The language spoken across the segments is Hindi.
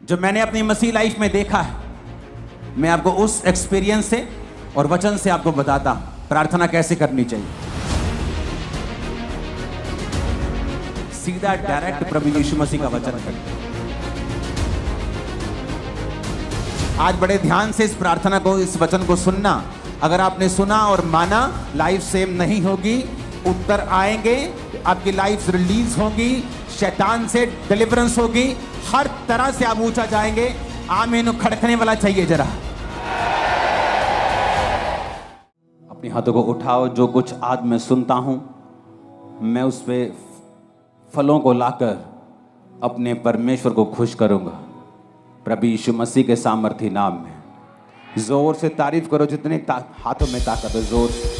जो मैंने अपनी मसीह लाइफ में देखा है, मैं आपको उस एक्सपीरियंस से और वचन से आपको बताता हूं प्रार्थना कैसे करनी चाहिए। सीधा डायरेक्ट प्रभु यीशु मसीह का वचन करें। आज बड़े ध्यान से इस प्रार्थना को, इस वचन को सुनना। अगर आपने सुना और माना, लाइफ सेम नहीं होगी, उत्तर आएंगे, आपकी लाइफ रिलीज होगी, शैतान से डिलीवरेंस होगी, हर तरह से आप ऊंचा जाएंगे। आमीन खड़कने वाला चाहिए जरा। अपने हाथों को उठाओ। जो कुछ आज मैं सुनता हूं, मैं उस पे फलों को लाकर अपने परमेश्वर को खुश करूंगा प्रभु यीशु मसीह के सामर्थी नाम में। जोर से तारीफ करो, जितने हाथों में ताकत है, जोर से।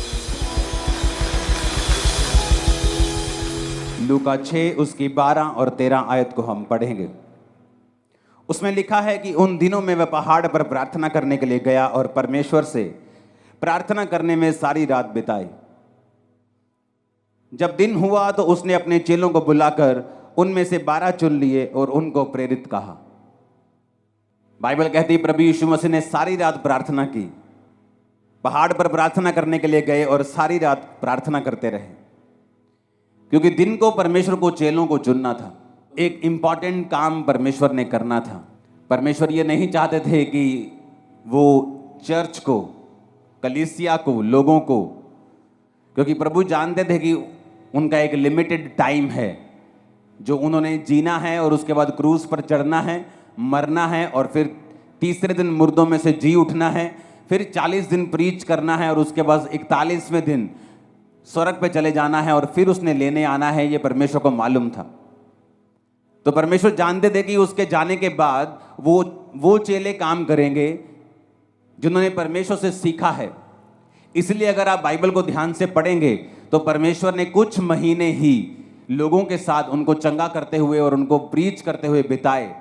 लूका 6 उसकी 12 और 13 आयत को हम पढ़ेंगे। उसमें लिखा है कि उन दिनों में वह पहाड़ पर प्रार्थना करने के लिए गया और परमेश्वर से प्रार्थना करने में सारी रात बिताई। जब दिन हुआ तो उसने अपने चेलों को बुलाकर उनमें से 12 चुन लिए और उनको प्रेरित कहा। बाइबल कहती है प्रभु यीशु मसीह ने सारी रात प्रार्थना की। पहाड़ पर प्रार्थना करने के लिए गए और सारी रात प्रार्थना करते रहे, क्योंकि दिन को परमेश्वर को चेलों को चुनना था। एक इंपॉर्टेंट काम परमेश्वर ने करना था। परमेश्वर ये नहीं चाहते थे कि वो चर्च को, कलीसिया को, लोगों को, क्योंकि प्रभु जानते थे कि उनका एक लिमिटेड टाइम है जो उन्होंने जीना है और उसके बाद क्रूस पर चढ़ना है, मरना है और फिर तीसरे दिन मुर्दों में से जी उठना है, फिर 40 दिन प्रीच करना है और उसके बाद 41वें दिन स्वर्ग पे चले जाना है और फिर उसने लेने आना है। ये परमेश्वर को मालूम था। तो परमेश्वर जानते थे कि उसके जाने के बाद वो चेले काम करेंगे जिन्होंने परमेश्वर से सीखा है। इसलिए अगर आप बाइबल को ध्यान से पढ़ेंगे तो परमेश्वर ने कुछ महीने ही लोगों के साथ उनको चंगा करते हुए और उनको प्रीच करते हुए बिताए।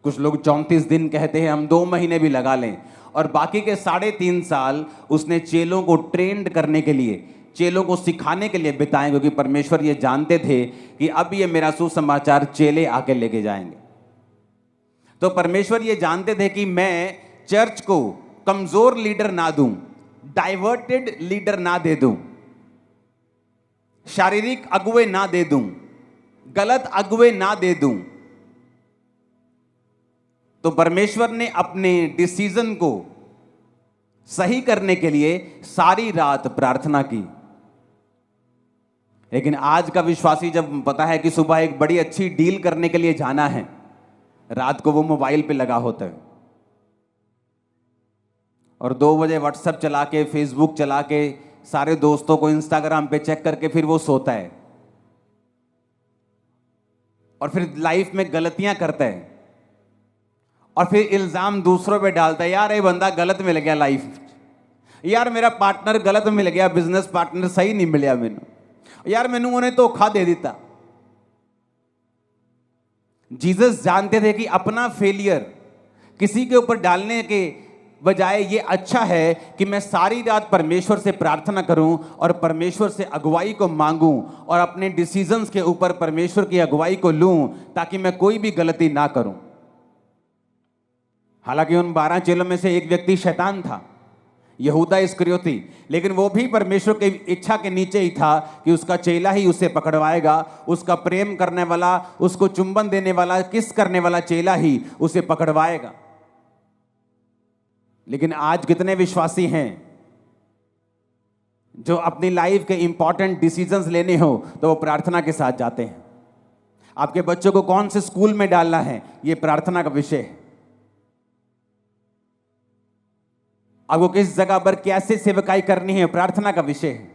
कुछ लोग 34 दिन कहते हैं, हम 2 महीने भी लगा लें। और बाकी के 3.5 साल उसने चेलों को ट्रेंड करने के लिए, चेलों को सिखाने के लिए बिताए, क्योंकि परमेश्वर ये जानते थे कि अब ये मेरा सुसमाचार चेले आके लेके जाएंगे। तो परमेश्वर ये जानते थे कि मैं चर्च को कमजोर लीडर ना दूं, डाइवर्टेड लीडर ना दे दूं, शारीरिक अगुवे ना दे दूं, गलत अगुवे ना दे दूं। तो परमेश्वर ने अपने डिसीजन को सही करने के लिए सारी रात प्रार्थना की। लेकिन आज का विश्वासी जब पता है कि सुबह एक बड़ी अच्छी डील करने के लिए जाना है, रात को वो मोबाइल पे लगा होता है और 2 बजे व्हाट्सएप चला के, फेसबुक चला के, सारे दोस्तों को इंस्टाग्राम पे चेक करके फिर वो सोता है और फिर लाइफ में गलतियां करता है और फिर इल्जाम दूसरों पे डालता है। यार ये बंदा गलत मिल गया लाइफ में, यार मेरा पार्टनर गलत मिल गया, बिजनेस पार्टनर सही नहीं मिलिया मैनू, यार मैनू उन्हें धोखा दे दिता। जीसस जानते थे कि अपना फेलियर किसी के ऊपर डालने के बजाय ये अच्छा है कि मैं सारी रात परमेश्वर से प्रार्थना करूं और परमेश्वर से अगुवाई को मांगूं और अपने डिसीजंस के ऊपर परमेश्वर की अगुवाई को लूं, ताकि मैं कोई भी गलती ना करूं। हालांकि उन 12 चेलों में से एक व्यक्ति शैतान था, यहूदा इस्करियोती, लेकिन वो भी परमेश्वर की इच्छा के नीचे ही था कि उसका चेला ही उसे पकड़वाएगा। उसका प्रेम करने वाला, उसको चुंबन देने वाला, किस करने वाला चेला ही उसे पकड़वाएगा। लेकिन आज कितने विश्वासी हैं जो अपनी लाइफ के इंपॉर्टेंट डिसीजंस लेने हो तो वो प्रार्थना के साथ जाते हैं। आपके बच्चों को कौन से स्कूल में डालना है, ये प्रार्थना का विषय है। आपको किस जगह पर कैसे सेवकाई करनी है, प्रार्थना का विषय है।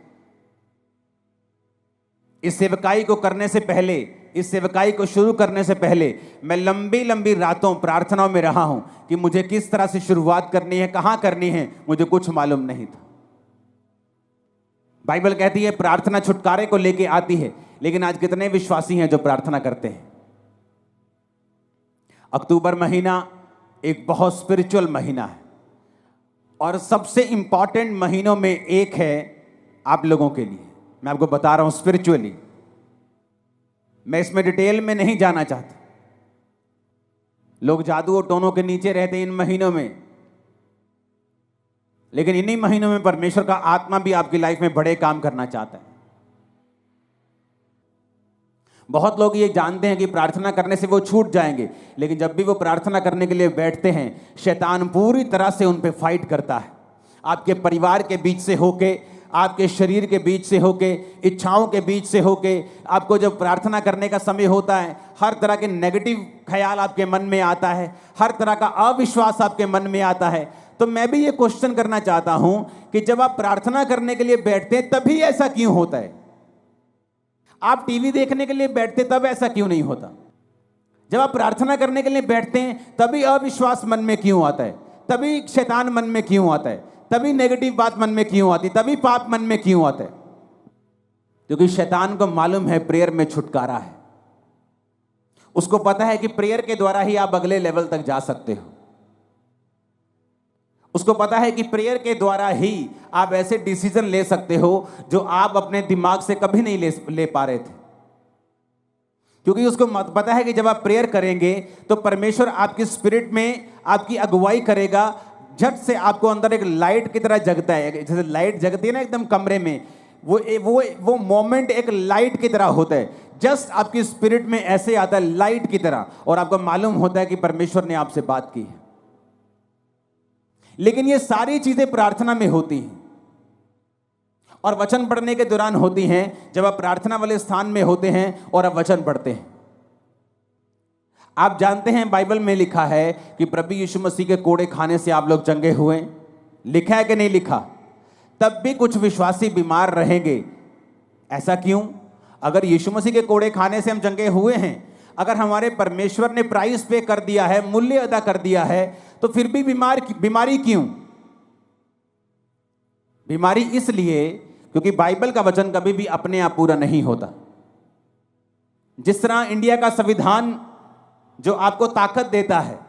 इस सेवकाई को करने से पहले, इस सेवकाई को शुरू करने से पहले मैं लंबी लंबी रातों प्रार्थनाओं में रहा हूं कि मुझे किस तरह से शुरुआत करनी है, कहां करनी है, मुझे कुछ मालूम नहीं था। बाइबल कहती है प्रार्थना छुटकारे को लेके आती है, लेकिन आज कितने विश्वासी हैं जो प्रार्थना करते हैं। अक्टूबर महीना एक बहुत स्पिरिचुअल महीना है और सबसे इंपॉर्टेंट महीनों में एक है आप लोगों के लिए। मैं आपको बता रहा हूं स्पिरिचुअली, मैं इसमें डिटेल में नहीं जाना चाहता, लोग जादू और टोनों के नीचे रहते हैं इन महीनों में, लेकिन इन्हीं महीनों में परमेश्वर का आत्मा भी आपकी लाइफ में बड़े काम करना चाहता है। बहुत लोग ये जानते हैं कि प्रार्थना करने से वो छूट जाएंगे, लेकिन जब भी वो प्रार्थना करने के लिए बैठते हैं, शैतान पूरी तरह से उन पे फाइट करता है। आपके परिवार के बीच से होके, आपके शरीर के बीच से होके, इच्छाओं के बीच से होके, आपको जब प्रार्थना करने का समय होता है, हर तरह के नेगेटिव ख्याल आपके मन में आता है, हर तरह का अविश्वास आपके मन में आता है। तो मैं भी ये क्वेश्चन करना चाहता हूं कि जब आप प्रार्थना करने के लिए बैठते हैं तभी ऐसा क्यों होता है? आप टीवी देखने के लिए बैठते तब ऐसा क्यों नहीं होता? जब आप प्रार्थना करने के लिए बैठते हैं तभी अविश्वास मन में क्यों आता है? तभी शैतान मन में क्यों आता है? तभी नेगेटिव बात मन में क्यों आती? तभी पाप मन में क्यों आता है? क्योंकि शैतान को मालूम है प्रेयर में छुटकारा है। उसको पता है कि प्रेयर के द्वारा ही आप अगले लेवल तक जा सकते हो। उसको पता है कि प्रेयर के द्वारा ही आप ऐसे डिसीजन ले सकते हो जो आप अपने दिमाग से कभी नहीं ले पा रहे थे। क्योंकि उसको पता है कि जब आप प्रेयर करेंगे तो परमेश्वर आपकी स्पिरिट में आपकी अगुवाई करेगा। झट से आपको अंदर एक लाइट की तरह जगता है, जैसे लाइट जगती है ना एकदम कमरे में, वो मोमेंट एक लाइट की तरह होता है। जस्ट आपकी स्पिरिट में ऐसे आता है लाइट की तरह, और आपको मालूम होता है कि परमेश्वर ने आपसे बात की है। लेकिन ये सारी चीजें प्रार्थना में होती हैं और वचन पढ़ने के दौरान होती हैं, जब आप प्रार्थना वाले स्थान में होते हैं और आप वचन पढ़ते हैं। आप जानते हैं बाइबल में लिखा है कि प्रभु यीशु मसीह के कोड़े खाने से आप लोग चंगे हुए। लिखा है कि नहीं लिखा? तब भी कुछ विश्वासी बीमार रहेंगे। ऐसा क्यों? अगर यीशु मसीह के कोड़े खाने से हम चंगे हुए हैं, अगर हमारे परमेश्वर ने प्राइस पे कर दिया है, मूल्य अदा कर दिया है, तो फिर भी बीमारी क्यों? बीमारी इसलिए क्योंकि बाइबल का वचन कभी भी अपने आप पूरा नहीं होता। जिस तरह इंडिया का संविधान जो आपको ताकत देता है,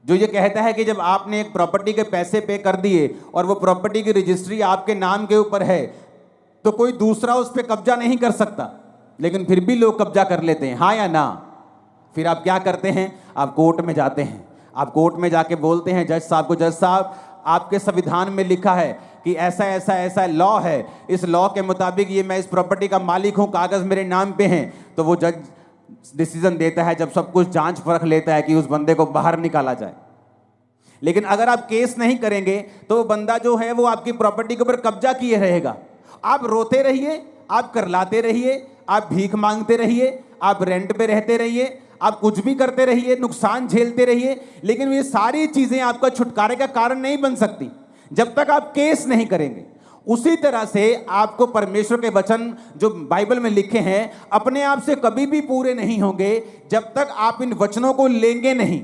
जो ये कहता है कि जब आपने एक प्रॉपर्टी के पैसे पे कर दिए और वो प्रॉपर्टी की रजिस्ट्री आपके नाम के ऊपर है, तो कोई दूसरा उस पर कब्जा नहीं कर सकता, लेकिन फिर भी लोग कब्जा कर लेते हैं, हाँ या ना? फिर आप क्या करते हैं? आप कोर्ट में जाते हैं। आप कोर्ट में जाके बोलते हैं जज साहब को, जज साहब आपके संविधान में लिखा है कि ऐसा ऐसा ऐसा लॉ है, इस लॉ के मुताबिक ये मैं इस प्रॉपर्टी का मालिक हूं, कागज मेरे नाम पे हैं। तो वो जज डिसीजन देता है, जब सब कुछ जांच परख लेता है कि उस बंदे को बाहर निकाला जाए। लेकिन अगर आप केस नहीं करेंगे तो वो बंदा जो है वो आपकी प्रॉपर्टी के ऊपर कब्जा किए रहेगा। आप रोते रहिए, आप करलाते रहिए, आप भीख मांगते रहिए, आप रेंट पे रहते रहिए, आप कुछ भी करते रहिए, नुकसान झेलते रहिए, लेकिन ये सारी चीजें आपका छुटकारे का कारण नहीं बन सकती जब तक आप केस नहीं करेंगे। उसी तरह से आपको परमेश्वर के वचन जो बाइबल में लिखे हैं अपने आप से कभी भी पूरे नहीं होंगे जब तक आप इन वचनों को लेंगे नहीं।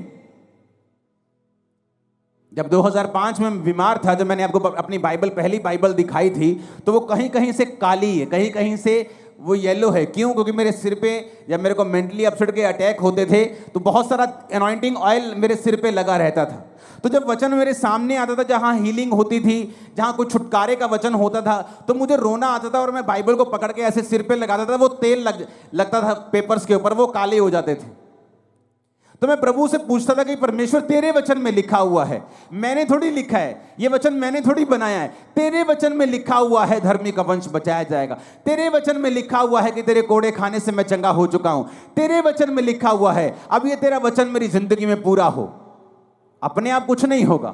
जब 2005 में बीमार था, जब मैंने आपको अपनी बाइबल, पहली बाइबल दिखाई थी, तो वो कहीं कहीं से काली है, कहीं कहीं से वो येलो है। क्यों? क्योंकि मेरे सिर पे जब मेरे को मेंटली अपसेट के अटैक होते थे तो बहुत सारा अनॉइंटिंग ऑयल मेरे सिर पे लगा रहता था। तो जब वचन मेरे सामने आता था, जहां हीलिंग होती थी, जहां कुछ छुटकारे का वचन होता था, तो मुझे रोना आता था और मैं बाइबल को पकड़ के ऐसे सिर पे लगाता था, वो तेल लगता था पेपर्स के ऊपर, वो काले हो जाते थे। तो मैं प्रभु से पूछता था कि परमेश्वर तेरे वचन में लिखा हुआ है, मैंने थोड़ी लिखा है, ये वचन मैंने थोड़ी बनाया है, तेरे वचन में लिखा हुआ है धर्मी का वंश बचाया जाएगा, तेरे वचन में लिखा हुआ है कि तेरे कोड़े खाने से मैं चंगा हो चुका हूं, तेरे वचन में लिखा हुआ है, अब ये तेरा वचन मेरी जिंदगी में पूरा हो। अपने आप कुछ नहीं होगा।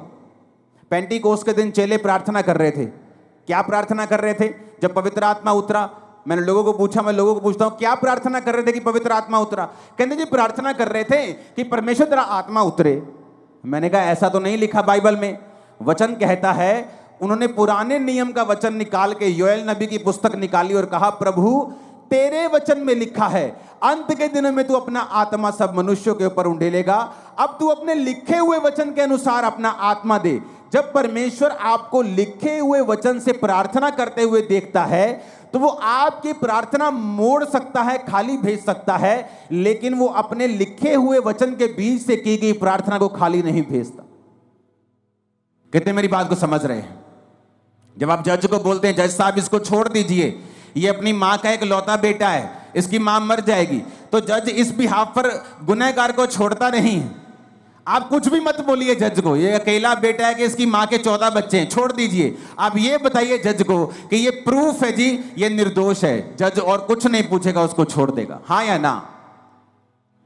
पेंटीकोस्त के दिन चेले प्रार्थना कर रहे थे। क्या प्रार्थना कर रहे थे? जब पवित्र आत्मा उतरा, मैंने लोगों को पूछा, मैं लोगों को पूछता हूं क्या प्रार्थना कर रहे थे कि पवित्र आत्मा उतरा? कहते जी प्रार्थना कर रहे थे कि परमेश्वर तेरा आत्मा उतरे। मैंने कहा ऐसा तो नहीं लिखा बाइबल में। वचन कहता है, उन्होंने पुराने नियम का वचन निकाल के योएल नबी की पुस्तक निकाली और कहा प्रभु तेरे वचन में लिखा है अंत के दिनों में तू अपना आत्मा सब मनुष्यों के ऊपर उंडेलेगा। अब तू अपने लिखे हुए वचन के अनुसार अपना आत्मा दे। जब परमेश्वर आपको लिखे हुए वचन से प्रार्थना करते हुए देखता है तो वो आपकी प्रार्थना मोड़ सकता है, खाली भेज सकता है, लेकिन वो अपने लिखे हुए वचन के बीच से की गई प्रार्थना को खाली नहीं भेजता। कितने मेरी बात को समझ रहे हैं? जब आप जज को बोलते हैं जज साहब इसको छोड़ दीजिए, ये अपनी मां का एक लौता बेटा है, इसकी मां मर जाएगी, तो जज इस बिहाफ पर गुनहगार को छोड़ता नहीं है। आप कुछ भी मत बोलिए जज को, ये अकेला बेटा है कि इसकी मां के 14 बच्चे हैं, छोड़ दीजिए। आप ये बताइए जज को कि ये प्रूफ है जी, ये निर्दोष है। जज और कुछ नहीं पूछेगा, उसको छोड़ देगा, हाँ या ना।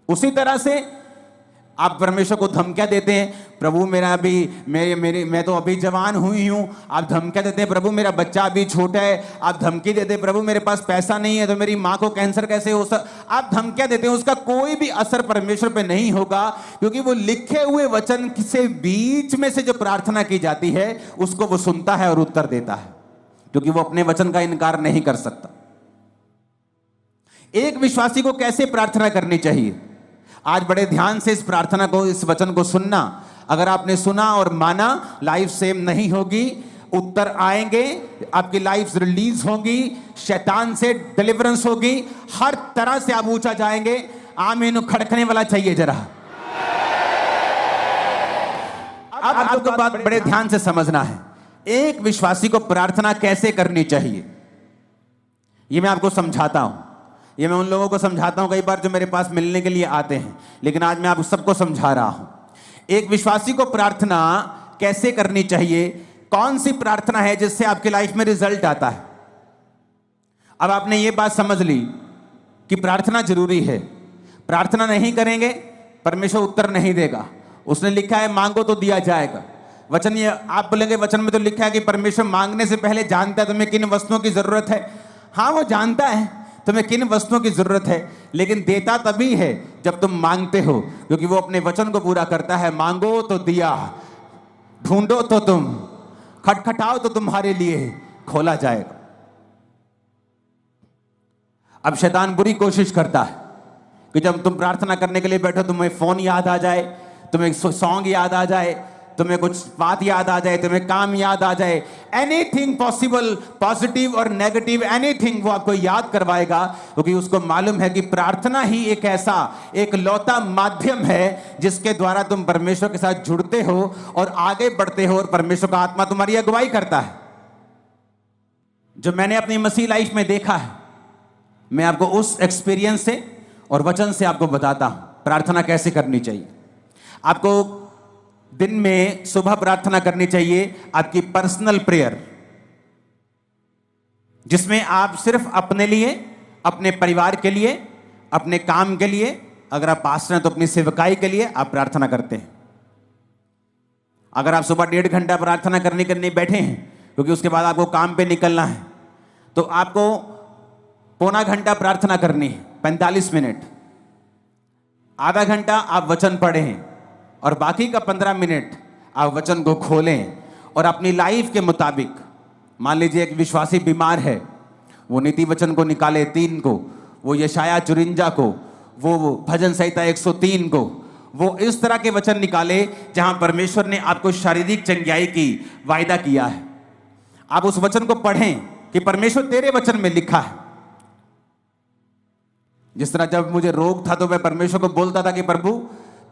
उसी तरह से आप परमेश्वर को धमकियां देते हैं, प्रभु मेरा अभी मैं तो अभी जवान हुई हूं। आप धमकियां देते हैं, प्रभु मेरा बच्चा अभी छोटा है। आप धमकी देते हैं, प्रभु मेरे पास पैसा नहीं है तो मेरी मां को कैंसर कैसे हो आप धमकियां देते हैं, उसका कोई भी असर परमेश्वर पे नहीं होगा, क्योंकि वो लिखे हुए वचन से बीच में से जो प्रार्थना की जाती है उसको वो सुनता है और उत्तर देता है, क्योंकि वो अपने वचन का इनकार नहीं कर सकता। एक विश्वासी को कैसे प्रार्थना करनी चाहिए, आज बड़े ध्यान से इस प्रार्थना को, इस वचन को सुनना। अगर आपने सुना और माना, लाइफ सेम नहीं होगी, उत्तर आएंगे, आपकी लाइफ रिलीज होगी, शैतान से डिलीवरेंस होगी, हर तरह से आप ऊंचा जाएंगे। आमीन खड़कने वाला चाहिए जरा। अब आपको बात बड़े ध्यान से समझना है, एक विश्वासी को प्रार्थना कैसे करनी चाहिए, यह मैं आपको समझाता हूं। ये मैं उन लोगों को समझाता हूं कई बार जो मेरे पास मिलने के लिए आते हैं, लेकिन आज मैं आप सबको समझा रहा हूं। एक विश्वासी को प्रार्थना कैसे करनी चाहिए, कौन सी प्रार्थना है जिससे आपकी लाइफ में रिजल्ट आता है। अब आपने ये बात समझ ली कि प्रार्थना जरूरी है, प्रार्थना नहीं करेंगे परमेश्वर उत्तर नहीं देगा। उसने लिखा है मांगो तो दिया जाएगा। वचन, ये आप बोलेंगे वचन में तो लिखा है कि परमेश्वर मांगने से पहले जानता है तुम्हें किन वस्तुओं की जरूरत है। हाँ, वो जानता है तुम्हें किन वस्तुओं की जरूरत है, लेकिन देता तभी है जब तुम मांगते हो, क्योंकि वो अपने वचन को पूरा करता है। मांगो तो दिया, ढूंढो तो तुम, खटखटाओ तो तुम्हारे लिए खोला जाएगा। अब शैतान बुरी कोशिश करता है कि जब तुम प्रार्थना करने के लिए बैठो, तुम्हें फोन याद आ जाए, तुम्हें सॉन्ग याद आ जाए, तुम्हें कुछ बात याद आ जाए, तुम्हें काम याद आ जाए, एनीथिंग पॉसिबल, पॉजिटिव और नेगेटिव एनीथिंग वो आपको याद करवाएगा, क्योंकि उसको मालूम है कि प्रार्थना ही एक ऐसा एक लौता माध्यम है जिसके द्वारा तुम परमेश्वर के साथ जुड़ते हो और आगे बढ़ते हो, और परमेश्वर का आत्मा तुम्हारी अगुवाई करता है। जो मैंने अपनी मसीह लाइफ में देखा है, मैं आपको उस एक्सपीरियंस से और वचन से आपको बताता हूं प्रार्थना कैसे करनी चाहिए। आपको दिन में सुबह प्रार्थना करनी चाहिए, आपकी पर्सनल प्रेयर, जिसमें आप सिर्फ अपने लिए, अपने परिवार के लिए, अपने काम के लिए, अगर आप पास्टर हैं तो अपनी सेवकाई के लिए आप प्रार्थना करते हैं। अगर आप सुबह 1.5 घंटा प्रार्थना करने के लिए बैठे हैं, क्योंकि उसके बाद आपको काम पे निकलना है, तो आपको पौना घंटा प्रार्थना करनी है, 45 मिनट। आधा घंटा आप वचन पढ़ें और बाकी का 15 मिनट आप वचन को खोलें और अपनी लाइफ के मुताबिक, मान लीजिए एक विश्वासी बीमार है, वो नीति वचन को निकाले 3 को, वो यशाया 54 को, वो भजन संहिता 103 को, वो इस तरह के वचन निकाले जहां परमेश्वर ने आपको शारीरिक चंगाई की वायदा किया है। आप उस वचन को पढ़ें कि परमेश्वर तेरे वचन में लिखा है। जिस तरह जब मुझे रोग था तो मैं परमेश्वर को बोलता था कि प्रभु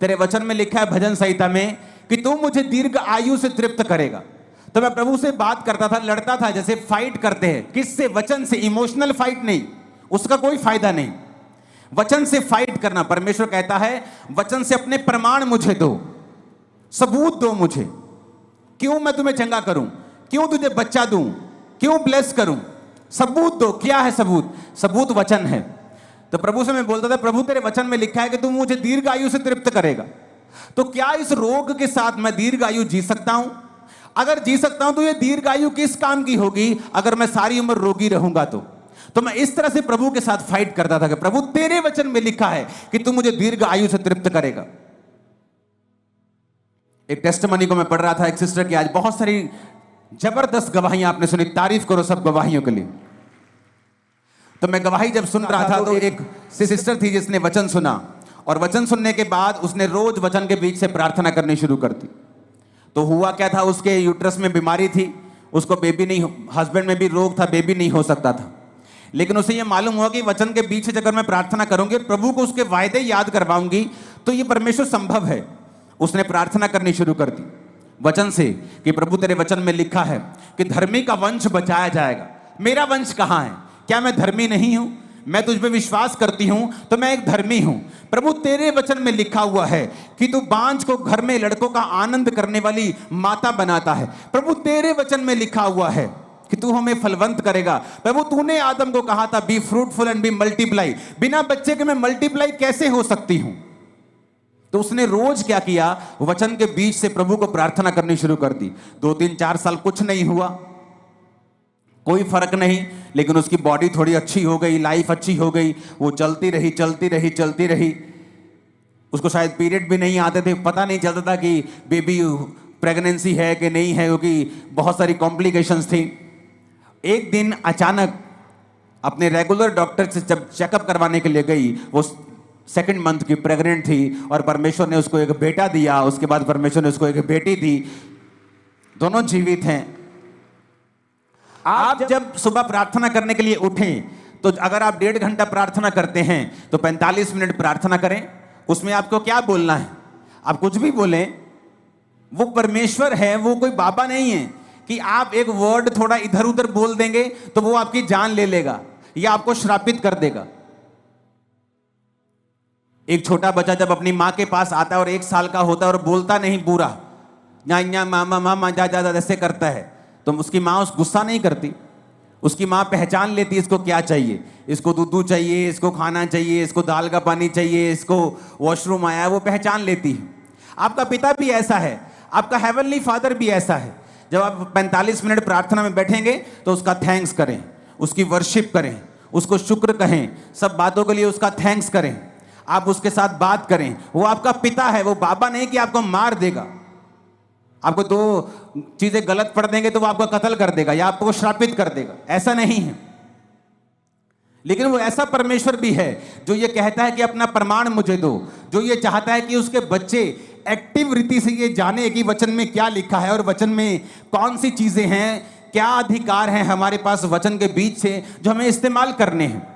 तेरे वचन में लिखा है भजन संहिता में कि तू मुझे दीर्घ आयु से तृप्त करेगा। तो मैं प्रभु से बात करता था, लड़ता था, जैसे फाइट करते हैं। किससे? वचन से। इमोशनल फाइट नहीं, उसका कोई फायदा नहीं। वचन से फाइट करना। परमेश्वर कहता है वचन से अपने प्रमाण मुझे दो, सबूत दो मुझे। क्यों मैं तुम्हें चंगा करूं, क्यों तुझे बच्चा दूं, क्यों ब्लेस करूं, सबूत दो। क्या है सबूत? सबूत वचन है। तो प्रभु से मैं बोलता था प्रभु तेरे वचन में लिखा है कि तू मुझे दीर्घ आयु से तृप्त करेगा, तो क्या इस रोग के साथ मैं दीर्घ आयु जी सकता हूं? अगर जी सकता हूं तो ये दीर्घ आयु किस काम की होगी अगर मैं सारी उम्र रोगी रहूंगा? तो मैं इस तरह से प्रभु के साथ फाइट करता था कि प्रभु तेरे वचन में लिखा है कि तू मुझे दीर्घ आयु से तृप्त करेगा। एक टेस्टिमनी को मैं पढ़ रहा था एक सिस्टर की, आज बहुत सारी जबरदस्त गवाहियां आपने सुनी, तारीफ करो सब गवाहियों के लिए। तो मैं गवाही जब सुन रहा था तो एक सिस्टर थी जिसने वचन सुना, और वचन सुनने के बाद उसने रोज वचन के बीच से प्रार्थना करनी शुरू कर दी। तो हुआ क्या था, उसके यूट्रस में बीमारी थी, उसको बेबी नहीं, हस्बैंड में भी रोग था, बेबी नहीं हो सकता था। लेकिन उसे यह मालूम हुआ कि वचन के बीच से अगर मैं प्रार्थना करूंगी, प्रभु को उसके वायदे याद करवाऊंगी, तो ये परमेश्वर संभव है। उसने प्रार्थना करनी शुरू कर दी वचन से कि प्रभु तेरे वचन में लिखा है कि धर्मी का वंश बचाया जाएगा। मेरा वंश कहां है? क्या मैं धर्मी नहीं हूं? मैं तुझ पे विश्वास करती हूं तो मैं एक धर्मी हूं। प्रभु तेरे वचन में लिखा हुआ है कि तू बांझ को घर में लड़कों का आनंद करने वाली माता बनाता है। प्रभु तेरे वचन में लिखा हुआ है कि तू हमें फलवंत करेगा। प्रभु तूने आदम को कहा था be fruitful and be multiply. बिना बच्चे के मैं मल्टीप्लाई कैसे हो सकती हूं? तो उसने रोज क्या किया, वचन के बीच से प्रभु को प्रार्थना करनी शुरू कर दी। 2-3-4 साल कुछ नहीं हुआ, कोई फर्क नहीं, लेकिन उसकी बॉडी थोड़ी अच्छी हो गई, लाइफ अच्छी हो गई, वो चलती रही चलती रही चलती रही। उसको शायद पीरियड भी नहीं आते थे, पता नहीं चलता था कि बेबी प्रेगनेंसी है कि नहीं है, क्योंकि बहुत सारी कॉम्प्लिकेशंस थी। एक दिन अचानक अपने रेगुलर डॉक्टर से जब चेकअप करवाने के लिए गई, वो 2nd मंथ की प्रेग्नेंट थी और परमेश्वर ने उसको एक बेटा दिया। उसके बाद परमेश्वर ने उसको एक बेटी दी, दोनों जीवित हैं। आप जब सुबह प्रार्थना करने के लिए उठें तो अगर आप 1.5 घंटा प्रार्थना करते हैं तो 45 मिनट प्रार्थना करें। उसमें आपको क्या बोलना है? आप कुछ भी बोलें, वो परमेश्वर है, वो कोई बाबा नहीं है कि आप एक वर्ड थोड़ा इधर उधर बोल देंगे तो वो आपकी जान ले लेगा या आपको श्रापित कर देगा। एक छोटा बच्चा जब अपनी माँ के पास आता है और 1 साल का होता है और बोलता नहीं पूरा, न्या मामा मामा जा जा ऐसे करता है, तो उसकी माँ उस गुस्सा नहीं करती। उसकी माँ पहचान लेती है इसको क्या चाहिए, इसको दूध चाहिए, इसको खाना चाहिए, इसको दाल का पानी चाहिए, इसको वॉशरूम आया है, वो पहचान लेती है। आपका पिता भी ऐसा है, आपका हेवनली फादर भी ऐसा है। जब आप 45 मिनट प्रार्थना में बैठेंगे तो उसका थैंक्स करें, उसकी वर्शिप करें, उसको शुक्र कहें, सब बातों के लिए उसका थैंक्स करें, आप उसके साथ बात करें। वो आपका पिता है, वो बाबा नहीं कि आपको मार देगा। आपको 2 चीजें गलत पढ़ देंगे तो वो आपका कत्ल कर देगा या आपको श्रापित कर देगा, ऐसा नहीं है। लेकिन वो ऐसा परमेश्वर भी है जो ये कहता है कि अपना प्रमाण मुझे दो, जो ये चाहता है कि उसके बच्चे एक्टिव रीति से ये जाने कि वचन में क्या लिखा है और वचन में कौन सी चीजें हैं, क्या अधिकार हैं हमारे पास वचन के बीच से जो हमें इस्तेमाल करने हैं।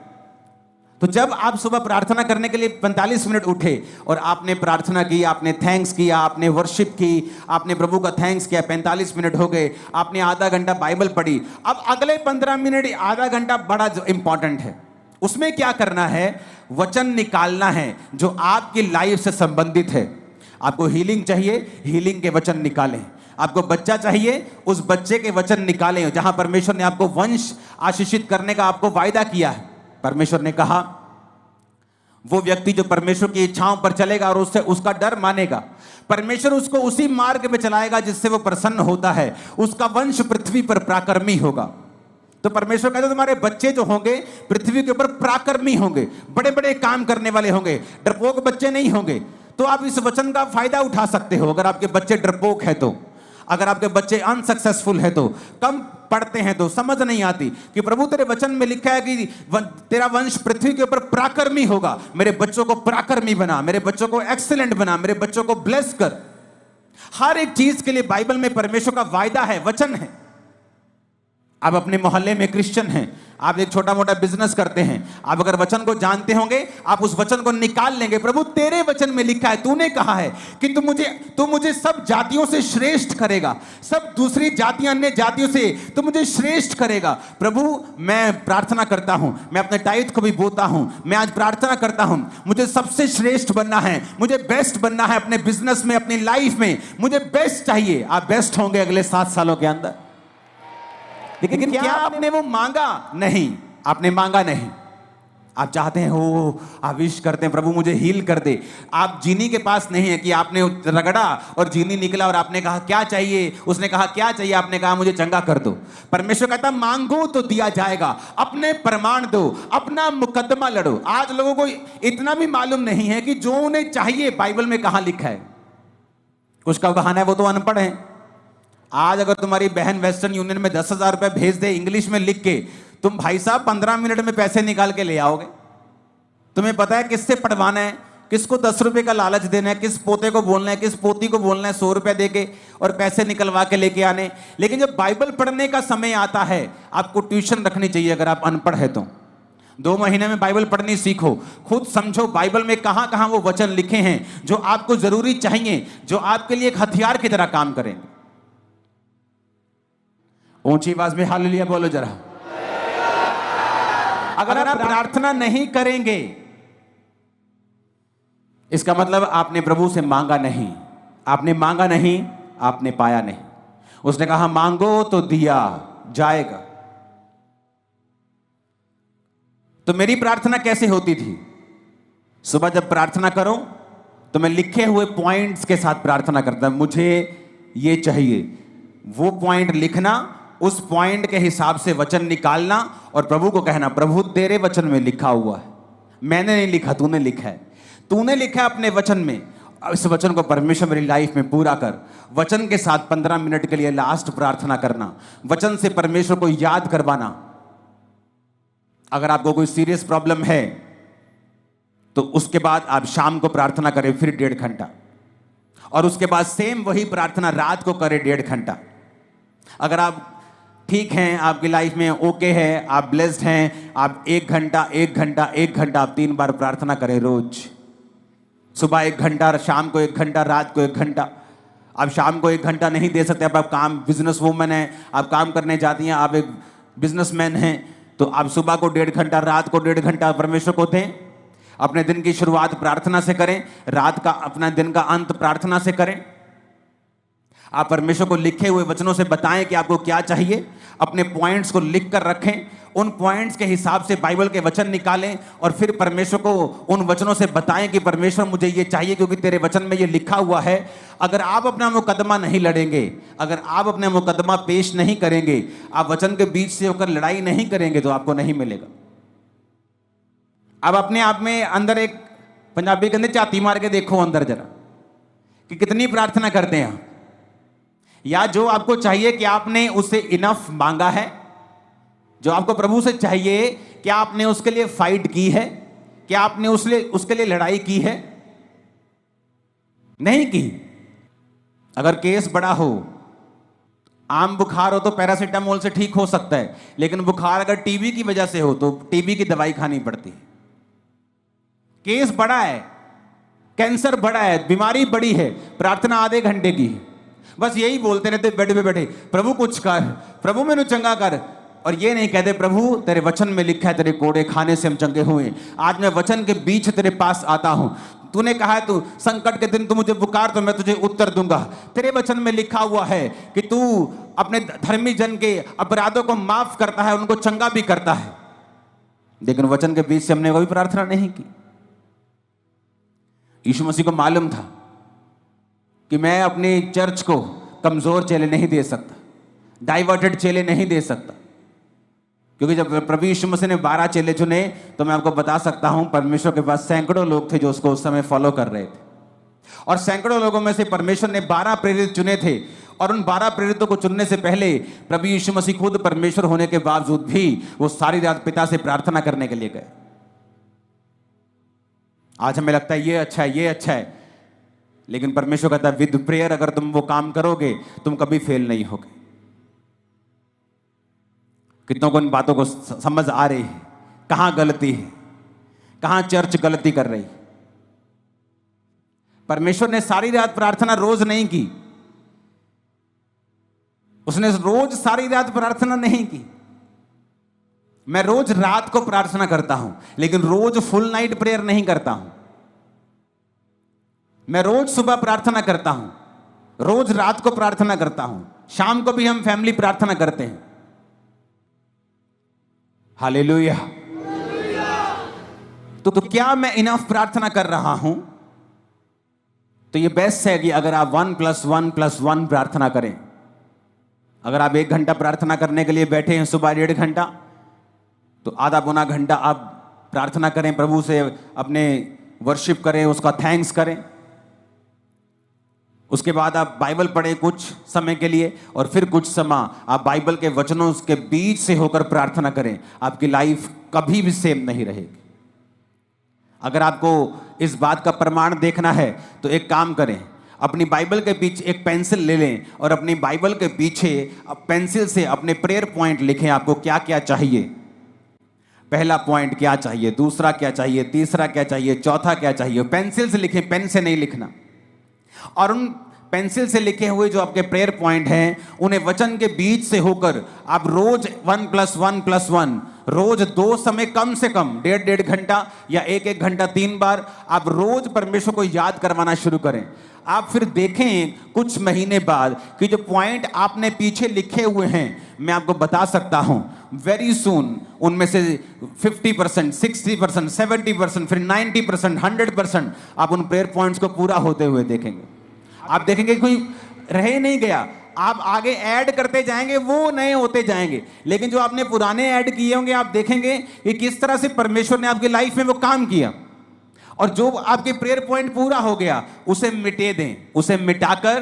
तो जब आप सुबह प्रार्थना करने के लिए 45 मिनट उठे और आपने प्रार्थना की, आपने थैंक्स किया, आपने वर्शिप की, आपने प्रभु का थैंक्स किया, 45 मिनट हो गए, आपने आधा घंटा बाइबल पढ़ी। अब अगले 15 मिनट, आधा घंटा बड़ा इंपॉर्टेंट है। उसमें क्या करना है? वचन निकालना है जो आपकी लाइफ से संबंधित है। आपको हीलिंग चाहिए, हीलिंग के वचन निकालें। आपको बच्चा चाहिए, उस बच्चे के वचन निकालें। जहां परमेश्वर ने आपको वंश आशीषित करने का आपको वायदा किया है, परमेश्वर ने कहा वो व्यक्ति जो परमेश्वर की इच्छाओं पर चलेगा और उससे उसका डर मानेगा, परमेश्वर उसको उसी मार्ग में चलाएगा जिससे वो प्रसन्न होता है, उसका वंश पृथ्वी पर पराक्रमी होगा। तो परमेश्वर कहते तुम्हारे बच्चे जो होंगे पृथ्वी के ऊपर पराक्रमी होंगे, बड़े बड़े काम करने वाले होंगे, डरपोक बच्चे नहीं होंगे। तो आप इस वचन का फायदा उठा सकते हो। अगर आपके बच्चे डरपोक है तो, अगर आपके बच्चे अनसक्सेसफुल है तो, कम पढ़ते हैं तो, समझ नहीं आती कि प्रभु तेरे वचन में लिखा है कि तेरा वंश पृथ्वी के ऊपर पराक्रमी होगा, मेरे बच्चों को पराक्रमी बना, मेरे बच्चों को एक्सीलेंट बना, मेरे बच्चों को ब्लेस कर। हर एक चीज के लिए बाइबल में परमेश्वर का वायदा है, वचन है। आप अपने मोहल्ले में क्रिश्चियन हैं, आप एक छोटा मोटा बिजनेस करते हैं, आप अगर वचन को जानते होंगे आप उस वचन को निकाल लेंगे। प्रभु तेरे वचन में लिखा है, तूने कहा है कि तू मुझे सब जातियों से श्रेष्ठ करेगा, सब दूसरी जातियां अन्य जातियों से तू मुझे श्रेष्ठ करेगा। प्रभु मैं प्रार्थना करता हूं, मैं अपने टाइट को भी बोता हूं, मैं आज प्रार्थना करता हूं, मुझे सबसे श्रेष्ठ बनना है, मुझे बेस्ट बनना है अपने बिजनेस में, अपनी लाइफ में मुझे बेस्ट चाहिए। आप बेस्ट होंगे अगले 7 सालों के अंदर। लेकिन क्या आपने वो मांगा? नहीं, आपने मांगा नहीं। आप चाहते हैं हो, आप विश करते हैं प्रभु मुझे हील कर दे। आप जीनी के पास नहीं है कि आपने रगड़ा और जीनी निकला और आपने कहा क्या चाहिए, उसने कहा क्या चाहिए, आपने कहा मुझे चंगा कर दो। परमेश्वर कहता मांगो तो दिया जाएगा, अपने प्रमाण दो, अपना मुकदमा लड़ो। आज लोगों को इतना भी मालूम नहीं है कि जो उन्हें चाहिए बाइबल में कहां लिखा है। कुछ का बहाना है वो तो अनपढ़ है। आज अगर तुम्हारी बहन वेस्टर्न यूनियन में 10,000 रुपए भेज दे इंग्लिश में लिख के, तुम भाई साहब 15 मिनट में पैसे निकाल के ले आओगे। तुम्हें पता है किससे पढ़वाना है, किसको 10 रुपए का लालच देना है, किस पोते को बोलना है, किस पोती को बोलना है 100 रुपए देके और पैसे निकलवा के लेके आने। लेकिन जब बाइबल पढ़ने का समय आता है, आपको ट्यूशन रखनी चाहिए। अगर आप अनपढ़ है तो 2 महीने में बाइबल पढ़नी सीखो, खुद समझो बाइबल में कहां कहां वो वचन लिखे हैं जो आपको जरूरी चाहिए, जो आपके लिए एक हथियार की तरह काम करेंगे। ऊंची आवाज में हालेलुया बोलो जरा। अगर आप प्रार्थना नहीं करेंगे, इसका मतलब आपने प्रभु से मांगा नहीं। आपने मांगा नहीं, आपने पाया नहीं। उसने कहा मांगो तो दिया जाएगा। तो मेरी प्रार्थना कैसे होती थी? सुबह जब प्रार्थना करो तो मैं लिखे हुए पॉइंट्स के साथ प्रार्थना करता, मुझे ये चाहिए, वो पॉइंट लिखना, उस पॉइंट के हिसाब से वचन निकालना और प्रभु को कहना, प्रभु तेरे वचन में लिखा हुआ है, मैंने नहीं लिखा, तूने लिखा है, तूने लिखा है अपने वचन में, इस वचन को परमेश्वर मेरी लाइफ में पूरा कर। वचन के साथ 15 मिनट के लिए लास्ट प्रार्थना करना, वचन से परमेश्वर को याद करवाना। अगर आपको कोई सीरियस प्रॉब्लम है तो उसके बाद आप शाम को प्रार्थना करें फिर 1.5 घंटा, और उसके बाद सेम वही प्रार्थना रात को करें 1.5 घंटा। अगर आप ठीक हैं, आपकी लाइफ में ओके है, आप ब्लेस्ड हैं, आप 1 घंटा 1 घंटा 1 घंटा आप 3 बार प्रार्थना करें रोज। सुबह 1 घंटा, शाम को 1 घंटा, रात को 1 घंटा। आप शाम को 1 घंटा नहीं दे सकते, आप काम, बिजनेस वूमन है, आप काम करने जाती हैं, आप एक बिजनेसमैन हैं, तो आप सुबह को 1.5 घंटा, रात को 1.5 घंटा परमेश्वर को दें। अपने दिन की शुरुआत प्रार्थना से करें, रात का अपना दिन का अंत प्रार्थना से करें। आप परमेश्वर को लिखे हुए वचनों से बताएं कि आपको क्या चाहिए, अपने पॉइंट्स को लिख कर रखें, उन पॉइंट्स के हिसाब से बाइबल के वचन निकालें और फिर परमेश्वर को उन वचनों से बताएं कि परमेश्वर मुझे ये चाहिए क्योंकि तेरे वचन में ये लिखा हुआ है। अगर आप अपना मुकदमा नहीं लड़ेंगे, अगर आप अपना मुकदमा पेश नहीं करेंगे, आप वचन के बीच से होकर लड़ाई नहीं करेंगे तो आपको नहीं मिलेगा। अब अपने आप में अंदर एक, पंजाबी के अंदर झाती मार के देखो अंदर जरा कि कितनी प्रार्थना करते हैं आप, या जो आपको चाहिए कि आपने उससे इनफ मांगा है, जो आपको प्रभु से चाहिए क्या आपने उसके लिए फाइट की है, क्या आपने उसके लिए लड़ाई की है? नहीं की। अगर केस बड़ा हो, आम बुखार हो तो पैरासीटामोल से ठीक हो सकता है, लेकिन बुखार अगर टीबी की वजह से हो तो टीबी की दवाई खानी पड़ती है। केस बड़ा है, कैंसर बड़ा है, बीमारी बड़ी है, प्रार्थना आधे घंटे की है, बस यही बोलते रहते बेड पे बैठे, प्रभु कुछ कर, प्रभु मैंने चंगा कर, और ये नहीं कहते प्रभु तेरे वचन में लिखा है तेरे कोड़े खाने से हम चंगे हुए। आज मैं वचन के बीच तेरे पास आता हूं, तूने कहा है तू संकट के दिन तू मुझे पुकार तो मैं तुझे उत्तर दूंगा। तेरे वचन में लिखा हुआ है कि तू अपने धर्मी जन के अपराधों को माफ करता है, उनको चंगा भी करता है, लेकिन वचन के बीच से हमने कोई प्रार्थना नहीं की। यीशु मसीह को मालूम था कि मैं अपनी चर्च को कमजोर चेले नहीं दे सकता, डाइवर्टेड चेले नहीं दे सकता, क्योंकि जब प्रभु यीशु मसीह ने 12 चेले चुने तो मैं आपको बता सकता हूं परमेश्वर के पास सैकड़ों लोग थे जो उसको उस समय फॉलो कर रहे थे, और सैकड़ों लोगों में से परमेश्वर ने 12 प्रेरित चुने थे, और उन 12 प्रेरितों को चुनने से पहले प्रभु यीशु मसीह खुद परमेश्वर होने के बावजूद भी वो सारी रात पिता से प्रार्थना करने के लिए गए। आज हमें लगता है ये अच्छा है, ये अच्छा है, लेकिन परमेश्वर कहता है विद प्रेयर अगर तुम वो काम करोगे तुम कभी फेल नहीं होगे। कितनों को इन बातों को समझ आ रही है? कहां गलती है, कहां चर्च गलती कर रही? परमेश्वर ने सारी रात प्रार्थना रोज नहीं की, उसने रोज सारी रात प्रार्थना नहीं की। मैं रोज रात को प्रार्थना करता हूं, लेकिन रोज फुल नाइट प्रेयर नहीं करता हूं। मैं रोज सुबह प्रार्थना करता हूं, रोज रात को प्रार्थना करता हूं, शाम को भी हम फैमिली प्रार्थना करते हैं। हालेलुया। तो क्या मैं इनफ प्रार्थना कर रहा हूं? तो ये बेस्ट है कि अगर आप 1+1+1 प्रार्थना करें। अगर आप 1 घंटा प्रार्थना करने के लिए बैठे हैं सुबह 1.5 घंटा, तो आधा पौना घंटा आप प्रार्थना करें, प्रभु से अपने वर्शिप करें, उसका थैंक्स करें। उसके बाद आप बाइबल पढ़ें कुछ समय के लिए, और फिर कुछ समय आप बाइबल के वचनों के बीच से होकर प्रार्थना करें। आपकी लाइफ कभी भी सेम नहीं रहेगी। अगर आपको इस बात का प्रमाण देखना है तो एक काम करें, अपनी बाइबल के पीछे एक पेंसिल ले लें और अपनी बाइबल के पीछे पेंसिल से अपने प्रेयर पॉइंट लिखें, आपको क्या क्या चाहिए। पहला पॉइंट क्या चाहिए, दूसरा क्या चाहिए, तीसरा क्या चाहिए, चौथा क्या चाहिए। पेंसिल से लिखें, पेन से नहीं लिखना। और उन पेंसिल से लिखे हुए जो आपके प्रेयर पॉइंट हैं उन्हें वचन के बीच से होकर आप रोज 1+1+1 रोज 2 समय कम से कम 1.5 घंटा या 1 घंटा 3 बार आप रोज परमेश्वर को याद करवाना शुरू करें। आप फिर देखें कुछ महीने बाद कि जो पॉइंट आपने पीछे लिखे हुए हैं, मैं आपको बता सकता हूं वेरी सून उनमें से 50%, 60%, 70%, फिर 90%, 100% आप उन प्रेयर पॉइंट्स को पूरा होते हुए देखेंगे। आप देखेंगे कोई रह ही नहीं गया, आप आगे ऐड करते जाएंगे, वो नए होते जाएंगे, लेकिन जो आपने पुराने ऐड किए होंगे आप देखेंगे कि किस तरह से परमेश्वर ने आपकी लाइफ में वो काम किया। और जो आपके प्रेयर पॉइंट पूरा हो गया उसे मिटे दें, उसे मिटाकर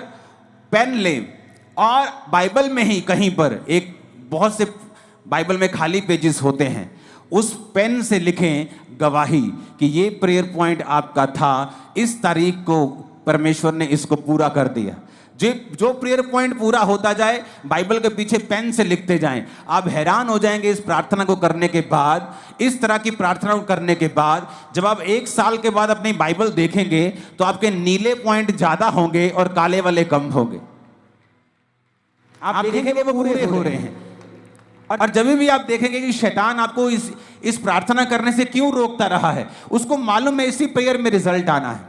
पेन लें और बाइबल में ही कहीं पर एक बहुत से बाइबल में खाली पेजेस होते हैं, उस पेन से लिखें गवाही कि ये प्रेयर पॉइंट आपका था, इस तारीख को परमेश्वर ने इसको पूरा कर दिया। जो प्रेयर पॉइंट पूरा होता जाए बाइबल के पीछे पेन से लिखते जाएं। आप हैरान हो जाएंगे इस प्रार्थना को करने के बाद, इस तरह की प्रार्थना को करने के बाद जब आप 1 साल के बाद अपनी बाइबल देखेंगे तो आपके नीले पॉइंट ज्यादा होंगे और काले वाले कम होंगे। आप देखेंगे वो पूरे हो रहे हैं। और जब भी आप देखेंगे कि शैतान आपको इस प्रार्थना करने से क्यों रोकता रहा है, उसको मालूम है इसी प्रेयर में रिजल्ट आना है।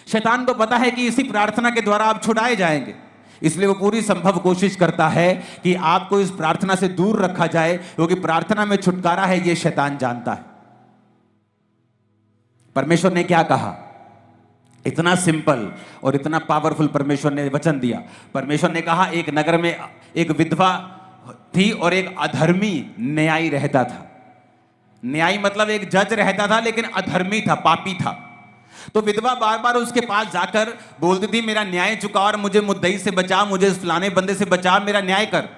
शैतान को पता है कि इसी प्रार्थना के द्वारा आप छुड़ाए जाएंगे, इसलिए वो पूरी संभव कोशिश करता है कि आपको इस प्रार्थना से दूर रखा जाए, क्योंकि प्रार्थना में छुटकारा है ये शैतान जानता है। परमेश्वर ने क्या कहा, इतना सिंपल और इतना पावरफुल परमेश्वर ने वचन दिया। परमेश्वर ने कहा एक नगर में एक विधवा थी और एक अधर्मी न्यायी रहता था। न्यायी मतलब एक जज रहता था, लेकिन अधर्मी था, पापी था। तो विधवा बार बार उसके पास जाकर बोलती थी मेरा न्याय चुका और मुझे मुद्दई से बचा, मुझे इस फलाने बंदे से बचा, मेरा न्याय कर।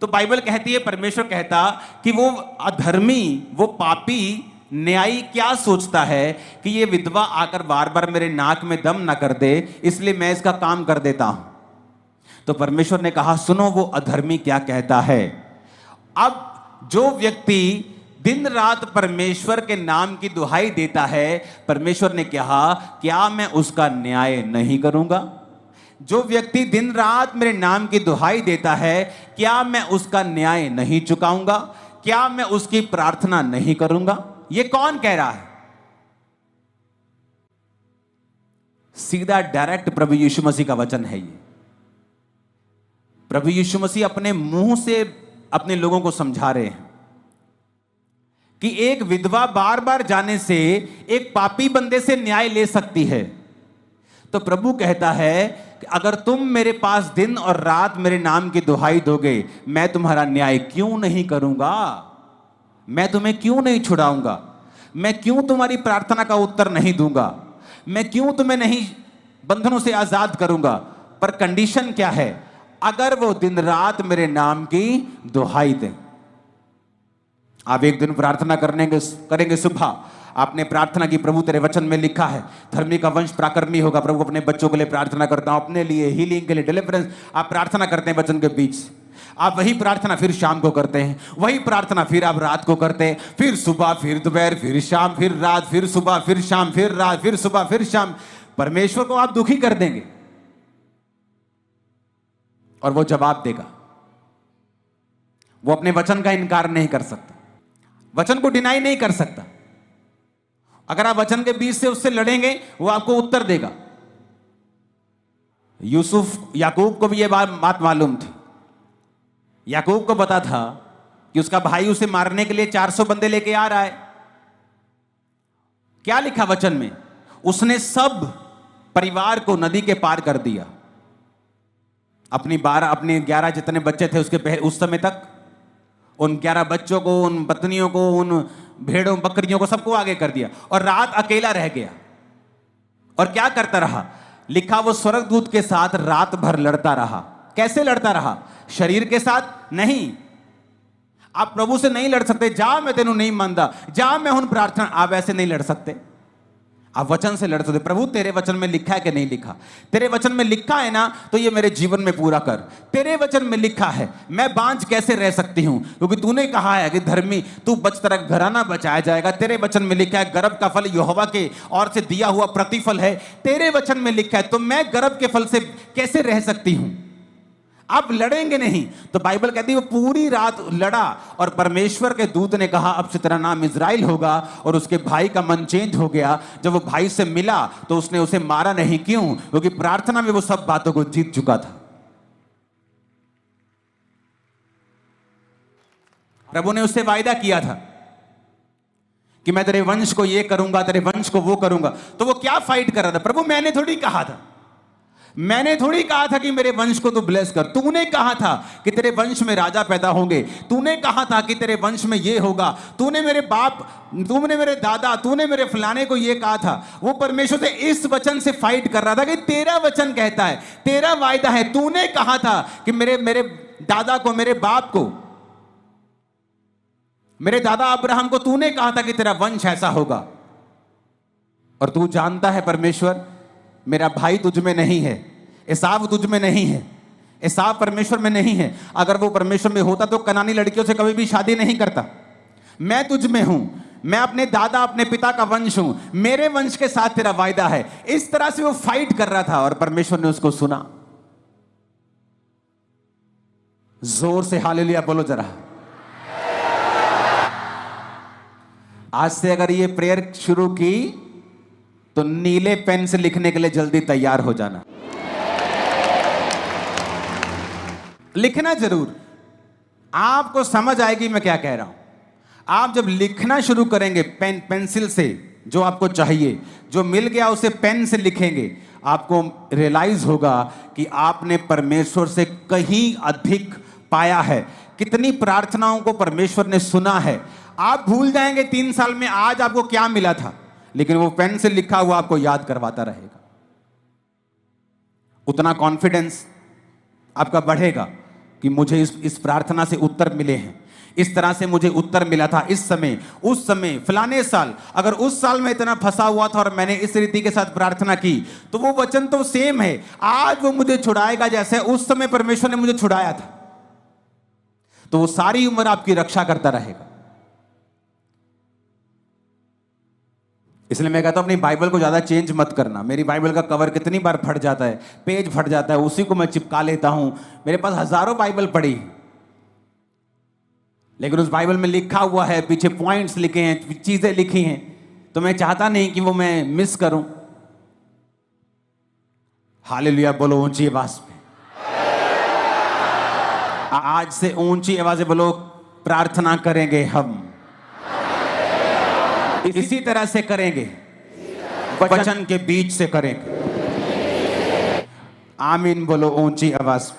तो बाइबल कहती है, परमेश्वर कहता कि वो अधर्मी, वो पापी न्यायी क्या सोचता है कि ये विधवा आकर बार बार मेरे नाक में दम ना कर दे, इसलिए मैं इसका काम कर देता हूं। तो परमेश्वर ने कहा सुनो वो अधर्मी क्या कहता है। अब जो व्यक्ति दिन रात परमेश्वर के नाम की दुहाई देता है, परमेश्वर ने कहा क्या मैं उसका न्याय नहीं करूंगा? जो व्यक्ति दिन रात मेरे नाम की दुहाई देता है, क्या मैं उसका न्याय नहीं चुकाऊंगा? क्या मैं उसकी प्रार्थना नहीं करूंगा? ये कौन कह रहा है? सीधा डायरेक्ट प्रभु यीशु मसीह का वचन है ये। प्रभु यीशु मसीह अपने मुंह से अपने लोगों को समझा रहे हैं कि एक विधवा बार बार जाने से एक पापी बंदे से न्याय ले सकती है। तो प्रभु कहता है कि अगर तुम मेरे पास दिन और रात मेरे नाम की दुहाई दोगे, मैं तुम्हारा न्याय क्यों नहीं करूंगा? मैं तुम्हें क्यों नहीं छुड़ाऊंगा? मैं क्यों तुम्हारी प्रार्थना का उत्तर नहीं दूंगा? मैं क्यों तुम्हें नहीं बंधनों से आजाद करूंगा? पर कंडीशन क्या है? अगर वो दिन रात मेरे नाम की दुहाई दें। आप एक दिन प्रार्थना करेंगे सुबह, आपने प्रार्थना की प्रभु तेरे वचन में लिखा है धर्मी का वंश पराक्रमी होगा। प्रभु अपने बच्चों के लिए प्रार्थना करता हूं, अपने लिए हीलिंग के लिए, डिलीवरेंस। आप प्रार्थना करते हैं वचन के बीच, आप वही प्रार्थना फिर शाम को करते हैं, वही प्रार्थना फिर आप रात को करते हैं, फिर सुबह, फिर दोपहर, फिर शाम, फिर रात, फिर सुबह, फिर शाम, फिर रात, फिर सुबह, फिर शाम। परमेश्वर को आप दुखी कर देंगे और वो जवाब देगा। वो अपने वचन का इनकार नहीं कर सकता, वचन को डिनाई नहीं कर सकता। अगर आप वचन के बीच से उससे लड़ेंगे, वो आपको उत्तर देगा। याकूब को भी यह बात मालूम थी। याकूब को पता था कि उसका भाई उसे मारने के लिए 400 बंदे लेके आ रहा है। क्या लिखा वचन में? उसने सब परिवार को नदी के पार कर दिया। अपने 11 जितने बच्चे थे उसके उस समय तक, उन 11 बच्चों को, उन पत्नियों को, उन भेड़ों बकरियों को, सबको आगे कर दिया और रात अकेला रह गया। और क्या करता रहा? लिखा वो स्वर्गदूत के साथ रात भर लड़ता रहा। कैसे लड़ता रहा? शरीर के साथ नहीं। आप प्रभु से नहीं लड़ सकते, जा मैं तेनू नहीं मानता, जा मैं हुन प्रार्थना, आप ऐसे नहीं लड़ सकते। आप वचन से लड़ सकते। प्रभु तेरे वचन में लिखा है कि नहीं लिखा? तेरे वचन में लिखा है ना, तो ये मेरे जीवन में पूरा कर। तेरे वचन में लिखा है, मैं बांझ कैसे रह सकती हूं? क्योंकि तूने कहा है कि धर्मी तू बच, तेरा घराना बचाया जाएगा। तेरे वचन में लिखा है गर्भ का फल यहोवा के ओर से दिया हुआ प्रतिफल है। तेरे वचन में लिखा है, तो मैं गर्भ के फल से कैसे रह सकती हूं? आप लड़ेंगे नहीं। तो बाइबल कहती है वो पूरी रात लड़ा और परमेश्वर के दूत ने कहा अब से तेरा नाम इज़राइल होगा, और उसके भाई का मन चेंज हो गया। जब वो भाई से मिला तो उसने उसे मारा नहीं। क्यों? क्योंकि प्रार्थना में वो सब बातों को जीत चुका था। प्रभु ने उससे वायदा किया था कि मैं तेरे वंश को ये करूंगा, तेरे वंश को वो करूंगा। तो वो क्या फाइट कर रहा था? प्रभु मैंने थोड़ी कहा था कि मेरे वंश को तू ब्लेस कर। तूने कहा था कि तेरे वंश में राजा पैदा होंगे, तूने कहा था कि तेरे वंश में ये होगा, तूने मेरे बाप, तूने मेरे दादा, तूने मेरे फलाने को ये कहा था। वो परमेश्वर से इस वचन से फाइट कर रहा था कि तेरा वचन कहता है, तेरा वायदा है, तूने कहा था कि मेरे दादा को, मेरे बाप को, मेरे दादा अब्राहम को तूने कहा था कि तेरा वंश ऐसा होगा। और तू जानता है परमेश्वर, मेरा भाई तुझ में नहीं है, एसाव तुझ में नहीं है, एसाव परमेश्वर में नहीं है। अगर वो परमेश्वर में होता तो कनानी लड़कियों से कभी भी शादी नहीं करता। मैं तुझ में हूं, मैं अपने दादा, अपने पिता का वंश हूं, मेरे वंश के साथ तेरा वायदा है। इस तरह से वो फाइट कर रहा था और परमेश्वर ने उसको सुना। जोर से हालेलुया बोलो जरा। आज से अगर ये प्रेयर शुरू की तो नीले पेन से लिखने के लिए जल्दी तैयार हो जाना। लिखना जरूर, आपको समझ आएगी मैं क्या कह रहा हूं। आप जब लिखना शुरू करेंगे पेंसिल से, जो आपको चाहिए, जो मिल गया उसे पेन से लिखेंगे, आपको रियलाइज होगा कि आपने परमेश्वर से कहीं अधिक पाया है। कितनी प्रार्थनाओं को परमेश्वर ने सुना है। आप भूल जाएंगे 3 साल में आज आपको क्या मिला था, लेकिन वो पेन से लिखा हुआ आपको याद करवाता रहेगा। उतना कॉन्फिडेंस आपका बढ़ेगा कि मुझे इस प्रार्थना से उत्तर मिले हैं, इस तरह से मुझे उत्तर मिला था इस समय, उस समय, फलाने साल। अगर उस साल में इतना फंसा हुआ था और मैंने इस रीति के साथ प्रार्थना की, तो वो वचन तो सेम है, आज वो मुझे छुड़ाएगा जैसे उस समय परमेश्वर ने मुझे छुड़ाया था। तो वो सारी उम्र आपकी रक्षा करता रहेगा। इसलिए मैं कहता हूं अपनी बाइबल को ज्यादा चेंज मत करना। मेरी बाइबल का कवर कितनी बार फट जाता है, पेज फट जाता है, उसी को मैं चिपका लेता हूं। मेरे पास हजारों बाइबल पड़ी, लेकिन उस बाइबल में लिखा हुआ है, पीछे पॉइंट्स लिखे हैं, चीजें लिखी हैं, तो मैं चाहता नहीं कि वो मैं मिस करूं। हालेलुया बोलो ऊंची आवाज में। आज से ऊंची आवाज से बोलो, प्रार्थना करेंगे हम इसी तरह से करेंगे, वचन के बीच से करेंगे। आमीन बोलो ऊंची आवाज।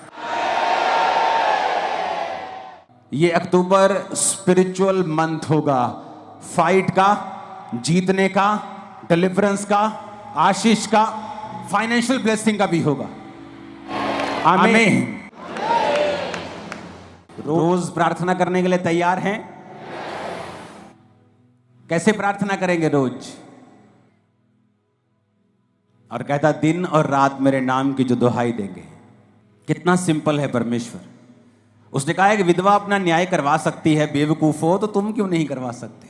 ये अक्टूबर स्पिरिचुअल मंथ होगा, फाइट का, जीतने का, डिलीवरेंस का, आशीष का, फाइनेंशियल ब्लेसिंग का भी होगा। आमीन। रोज प्रार्थना करने के लिए तैयार हैं? कैसे प्रार्थना करेंगे रोज? और कहता दिन और रात मेरे नाम की जो दुहाई देंगे। कितना सिंपल है परमेश्वर। उसने कहा है कि विधवा अपना न्याय करवा सकती है, बेवकूफ हो तो तुम क्यों नहीं करवा सकते?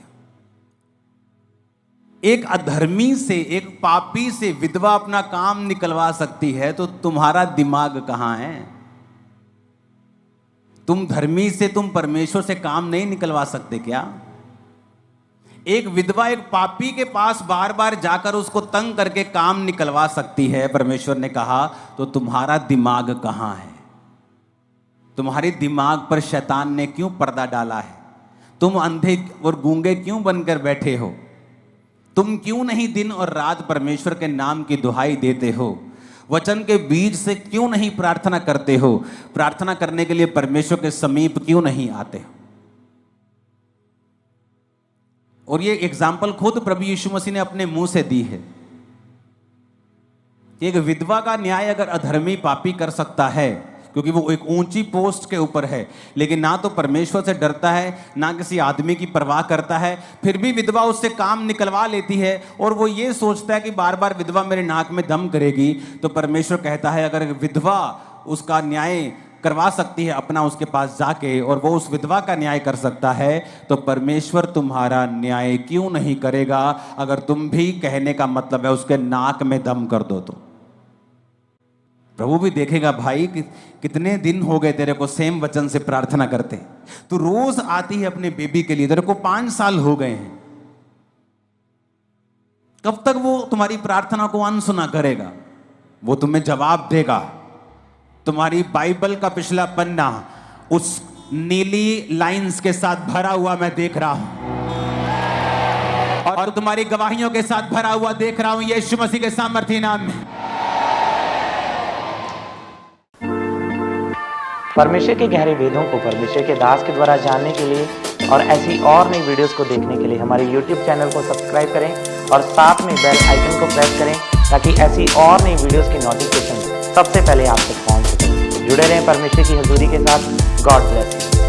एक अधर्मी से, एक पापी से विधवा अपना काम निकलवा सकती है, तो तुम्हारा दिमाग कहां है? तुम धर्मी से, तुम परमेश्वर से काम नहीं निकलवा सकते क्या? एक विधवा एक पापी के पास बार बार जाकर उसको तंग करके काम निकलवा सकती है, परमेश्वर ने कहा, तो तुम्हारा दिमाग कहां है? तुम्हारे दिमाग पर शैतान ने क्यों पर्दा डाला है? तुम अंधे और गूंगे क्यों बनकर बैठे हो? तुम क्यों नहीं दिन और रात परमेश्वर के नाम की दुहाई देते हो? वचन के बीज से क्यों नहीं प्रार्थना करते हो? प्रार्थना करने के लिए परमेश्वर के समीप क्यों नहीं आते हो? और ये एग्जाम्पल खुद प्रभु यीशु मसीह ने अपने मुंह से दी है कि एक विधवा का न्याय अगर अधर्मी पापी कर सकता है, क्योंकि वो एक ऊंची पोस्ट के ऊपर है, लेकिन ना तो परमेश्वर से डरता है, ना किसी आदमी की परवाह करता है, फिर भी विधवा उससे काम निकलवा लेती है, और वो ये सोचता है कि बार बार विधवा मेरे नाक में दम करेगी, तो परमेश्वर कहता है अगर विधवा उसका न्याय करवा सकती है अपना उसके पास जाके, और वो उस विधवा का न्याय कर सकता है, तो परमेश्वर तुम्हारा न्याय क्यों नहीं करेगा? अगर तुम भी कहने का मतलब है उसके नाक में दम कर दो तो। प्रभु भी देखेगा भाई कि कितने दिन हो गए तेरे को सेम वचन से प्रार्थना करते, तू रोज आती है अपने बेबी के लिए, तेरे को 5 साल हो गए हैं, कब तक वो तुम्हारी प्रार्थना को अनसुना करेगा? वो तुम्हें जवाब देगा। तुम्हारी बाइबल का पिछला पन्ना उस नीली लाइंस के साथ भरा हुआ मैं देख रहा हूं, और तुम्हारी गवाहियों के साथ भरा हुआ देख रहा हूं यीशु मसीह के सामर्थी नाम में। परमेश्वर के गहरे वेदों को परमेश्वर के दास के द्वारा जानने के लिए और ऐसी और नई वीडियोस को देखने के लिए हमारे YouTube चैनल को सब्सक्राइब करें और साथ में बेल आइकन को प्रेस करें, ताकि ऐसी और नई वीडियोस की नोटिफिकेशन सबसे पहले आप तक पहुंच सके। जुड़े रहें परमेश्वर की हजूरी के साथ। God bless you.